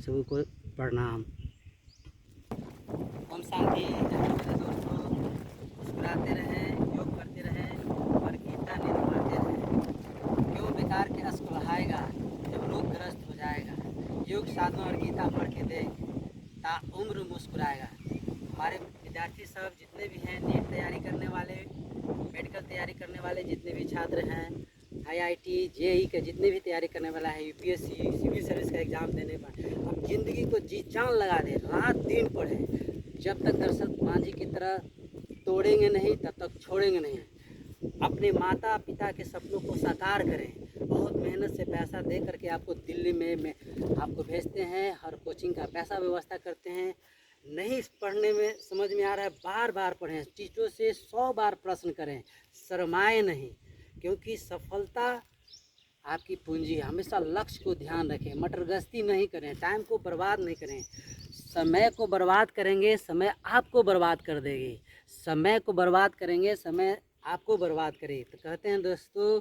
सभी को प्रणाम। ओम शांति। मेरे दोस्तों, मुस्कुराते रहें, योग करते रहें और गीता नींद मारते रहें। क्यों बेकार के अश्क बहाएगा जब रोग ग्रस्त हो जाएगा। योग साधना और गीता पढ़ के देख, ता उम्र मुस्कुराएगा। हमारे विद्यार्थी सब जितने भी हैं, नीट तैयारी करने वाले, मेडिकल तैयारी करने वाले जितने भी छात्र हैं, IIT JEE के जितने भी तैयारी करने वाला है, UPSC सिविल सर्विस का एग्ज़ाम देने पर, अब ज़िंदगी को जी जान लगा दे, रात दिन पढ़े। जब तक दशरथ मांझी की तरह तोड़ेंगे नहीं तब तक छोड़ेंगे नहीं। अपने माता पिता के सपनों को साकार करें। बहुत मेहनत से पैसा दे करके आपको दिल्ली में आपको भेजते हैं, हर कोचिंग का पैसा व्यवस्था करते हैं। नहीं पढ़ने में समझ में आ रहा है, बार बार पढ़ें, टीचरों से 100 बार प्रश्न करें, शर्माएं नहीं, क्योंकि सफलता आपकी पूंजी है। हमेशा लक्ष्य को ध्यान रखें, मटरगश्ती नहीं करें, टाइम को बर्बाद नहीं करें। समय को बर्बाद करेंगे, समय आपको बर्बाद कर देगी। समय को बर्बाद करेंगे, समय आपको बर्बाद करेगी। तो कहते हैं दोस्तों,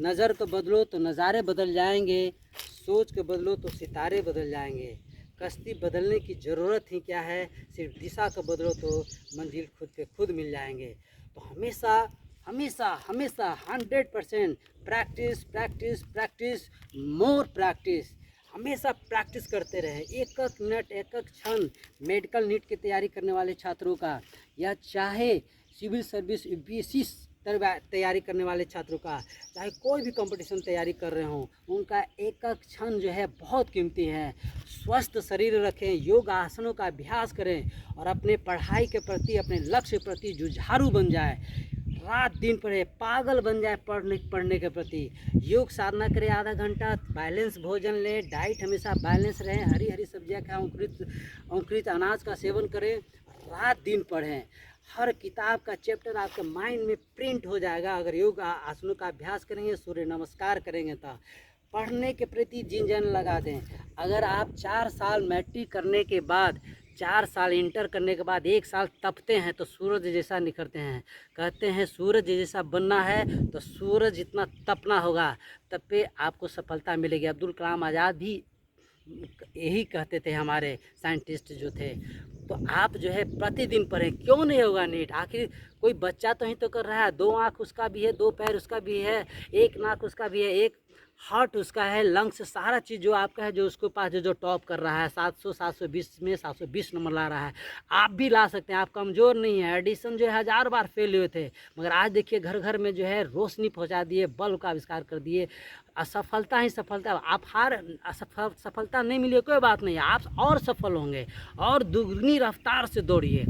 नज़र को बदलो तो नज़ारे बदल जाएंगे, सोच को बदलो तो सितारे बदल जाएंगे। कश्ती बदलने की ज़रूरत ही क्या है, सिर्फ दिशा को बदलो तो मंजिल खुद पे खुद मिल जाएंगे। तो हमेशा हमेशा हमेशा 100% practice practice practice more practice. हमेशा प्रैक्टिस करते रहें। एक एक मिनट, एक एक क्षण मेडिकल नीट की तैयारी करने वाले छात्रों का, या चाहे सिविल सर्विस UPSC तैयारी करने वाले छात्रों का, चाहे कोई भी कंपटीशन तैयारी कर रहे हों, उनका एक एक क्षण जो है बहुत कीमती है। स्वस्थ शरीर रखें, योग आसनों का अभ्यास करें और अपने पढ़ाई के प्रति, अपने लक्ष्य के प्रति जुझारू बन जाए। रात दिन पढ़े, पागल बन जाए पढ़ने के प्रति। योग साधना करें आधा घंटा, बैलेंस भोजन लें, डाइट हमेशा बैलेंस रहें, हरी हरी सब्जियां खाएं, अंकुरित अनाज का सेवन करें, रात दिन पढ़ें। हर किताब का चैप्टर आपके माइंड में प्रिंट हो जाएगा अगर योग आसनों का अभ्यास करेंगे, सूर्य नमस्कार करेंगे। तो पढ़ने के प्रति जी जान लगा दें। अगर आप 4 साल मैट्रिक करने के बाद, 4 साल इंटर करने के बाद 1 साल तपते हैं तो सूरज जैसा निखरते हैं। कहते हैं सूरज जैसा बनना है तो सूरज जितना तपना होगा, तब पे आपको सफलता मिलेगी। अब्दुल कलाम आज़ाद भी यही कहते थे, हमारे साइंटिस्ट जो थे। तो आप जो है प्रतिदिन पढ़ें। क्यों नहीं होगा नीट? आखिर कोई बच्चा तो ही तो कर रहा है। 2 आँख उसका भी है, 2 पैर उसका भी है, 1 नाक उसका भी है, 1 हार्ट उसका है, लंग्स, सारा चीज़ जो आपका है, जो उसके पास जो टॉप कर रहा है, 720 में 720 नंबर ला रहा है, आप भी ला सकते हैं। आप कमज़ोर नहीं है। एडिसन जो है 1000 बार फेल हुए थे, मगर आज देखिए घर घर में जो है रोशनी पहुंचा दिए, बल्ब का आविष्कार कर दिए। असफलता ही सफलता। आप सफलता नहीं मिली कोई बात नहीं, आप और सफल होंगे। और दुगनी रफ्तार से दौड़िए।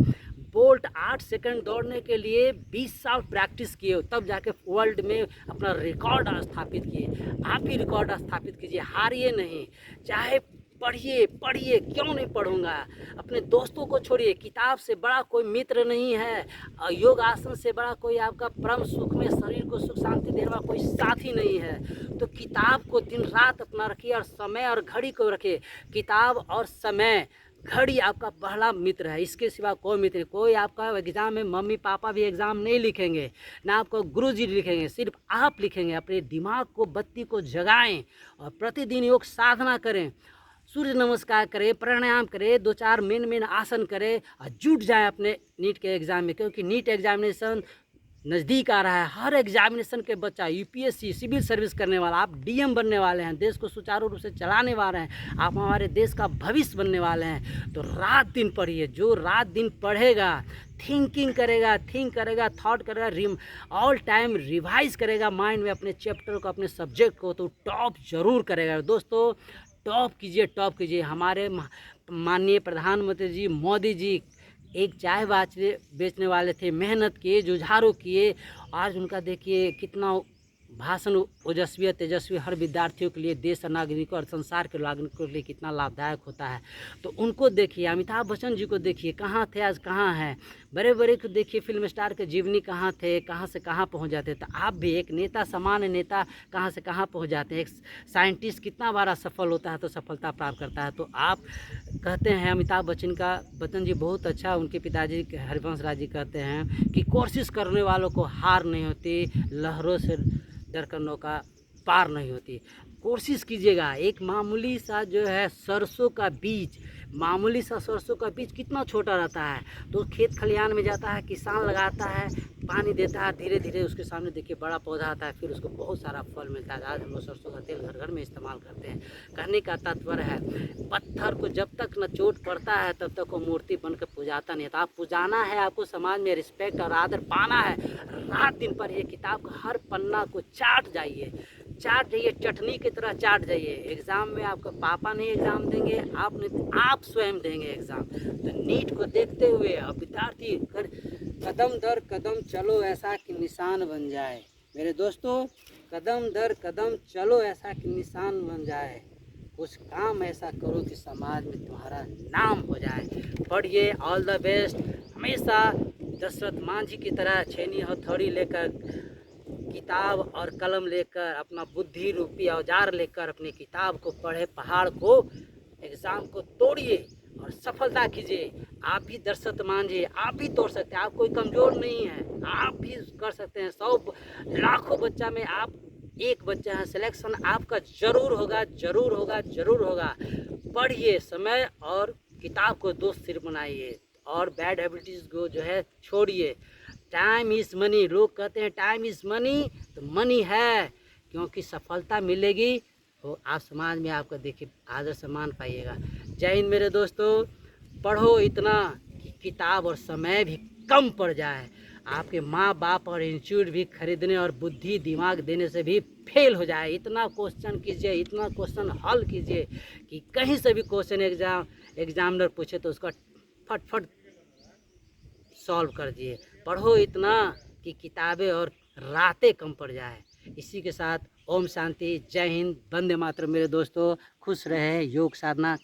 बोल्ट 8 सेकंड दौड़ने के लिए 20 साल प्रैक्टिस किए, तब जाके वर्ल्ड में अपना रिकॉर्ड स्थापित किए। आप ही रिकॉर्ड स्थापित कीजिए, हारिए नहीं। चाहे पढ़िए पढ़िए, क्यों नहीं पढ़ूंगा। अपने दोस्तों को छोड़िए, किताब से बड़ा कोई मित्र नहीं है, योग आसन से बड़ा कोई आपका परम सुख में शरीर को सुख शांति देने वाला कोई साथी नहीं है। तो किताब को दिन रात अपना रखिए और समय और घड़ी को रखिए। किताब और समय, घड़ी आपका पहला मित्र है, इसके सिवा कोई मित्र नहीं। कोई आपका एग्ज़ाम में मम्मी पापा भी एग्ज़ाम नहीं लिखेंगे, ना आपको गुरुजी लिखेंगे, सिर्फ आप लिखेंगे। अपने दिमाग को, बत्ती को जगाएं और प्रतिदिन योग साधना करें, सूर्य नमस्कार करें, प्राणायाम करें, 2-4 मेन आसन करें और जुट जाएं अपने नीट के एग्ज़ाम में। क्योंकि नीट एग्जामिनेशन नज़दीक आ रहा है। हर एग्जामिनेशन के बच्चा UPSC सिविल सर्विस करने वाला, आप DM बनने वाले हैं, देश को सुचारू रूप से चलाने वाले हैं, आप हमारे देश का भविष्य बनने वाले हैं। तो रात दिन पढ़िए। जो रात दिन पढ़ेगा, थिंक करेगा, थॉट करेगा, ऑल टाइम रिवाइज करेगा माइंड में अपने चैप्टर को, अपने सब्जेक्ट को, तो टॉप जरूर करेगा। दोस्तों, टॉप कीजिए। हमारे माननीय प्रधानमंत्री जी मोदी जी एक चाय बेचने वाले थे, मेहनत किए, जुझारू किए। आज उनका देखिए कितना भाषण ओजस्वी तेजस्वी, हर विद्यार्थियों के लिए, देश और नागरिकों और संसार के नागरिकों के लिए कितना लाभदायक होता है। तो उनको देखिए। अमिताभ बच्चन जी को देखिए, कहाँ थे आज कहाँ हैं। बड़े बड़े को देखिए, फिल्म स्टार के जीवनी कहाँ थे, कहाँ से कहाँ पहुँच जाते। तो आप भी एक नेता, सामान्य नेता, कहाँ से कहाँ पहुँच जाते हैं। एक साइंटिस्ट कितना बार सफल होता है तो सफलता प्राप्त करता है। तो आप कहते हैं अमिताभ बच्चन जी बहुत अच्छा, उनके पिताजी हरिवंश राज जी कहते हैं कि कोशिश करने वालों को हार नहीं होती, लहरों से डर कर नौका पार नहीं होती। कोशिश कीजिएगा। एक मामूली सा जो है सरसों का बीज, मामूली सा सरसों का बीज कितना छोटा रहता है, तो खेत खलिहान में जाता है, किसान लगाता है, पानी देता है, धीरे धीरे उसके सामने देखिए बड़ा पौधा आता है, फिर उसको बहुत सारा फल मिलता है। आज हम लोग सरसों का तेल घर घर में इस्तेमाल करते हैं। कहने का तात्पर्य है, पत्थर को जब तक न चोट पड़ता है तब तक वो मूर्ति बनकर पुजाता नहीं है। तो आप पुजाना है, आपको समाज में रिस्पेक्ट और आदर पाना है, रात दिन पर ये किताब का हर पन्ना को चाट जाइए, चटनी की तरह चाट जाइए। एग्ज़ाम में आपका पापा नहीं एग्ज़ाम देंगे, आप नहीं, आप स्वयं देंगे एग्ज़ाम। तो नीट को देखते हुए अब विद्यार्थी कदम दर कदम चलो ऐसा कि निशान बन जाए। मेरे दोस्तों, कदम दर कदम चलो ऐसा कि निशान बन जाए। कुछ काम ऐसा करो कि समाज में तुम्हारा नाम हो जाए। पढ़िए, ऑल द बेस्ट। हमेशा दशरथ मांझी की तरह छेनी हथौड़ी लेकर, किताब और कलम लेकर, अपना बुद्धि रूपी औजार लेकर अपनी किताब को पढ़े, पहाड़ को, एग्ज़ाम को तोड़िए और सफलता कीजिए। आप भी दशरथ मांझी, आप भी तोड़ सकते हैं। आप कोई कमज़ोर नहीं है, आप भी कर सकते हैं। 100 लाखों बच्चा में आप एक बच्चा है, सिलेक्शन आपका ज़रूर होगा, ज़रूर होगा, ज़रूर होगा। पढ़िए, समय और किताब को दोस्त सिर बनाइए और बैड हैबिटिज़ को जो है छोड़िए। टाइम इज़ मनी, लोग कहते हैं टाइम इज़ मनी, तो मनी है, क्योंकि सफलता मिलेगी तो आप समाज में आपका देखिए आदर सम्मान पाइएगा। जय हिंद मेरे दोस्तों। पढ़ो इतना कि किताब और समय भी कम पड़ जाए, आपके माँ बाप और इंस्टीट्यूट भी खरीदने और बुद्धि दिमाग देने से भी फेल हो जाए। इतना क्वेश्चन कीजिए, इतना क्वेश्चन हल कीजिए कि कहीं से भी क्वेश्चन एग्जामिनर पूछे तो उसका फटफट सॉल्व कर दिए। पढ़ो इतना कि किताबें और रातें कम पड़ जाए। इसी के साथ ओम शांति, जय हिंद, वंदे मातरम। मेरे दोस्तों खुश रहे, योग साधना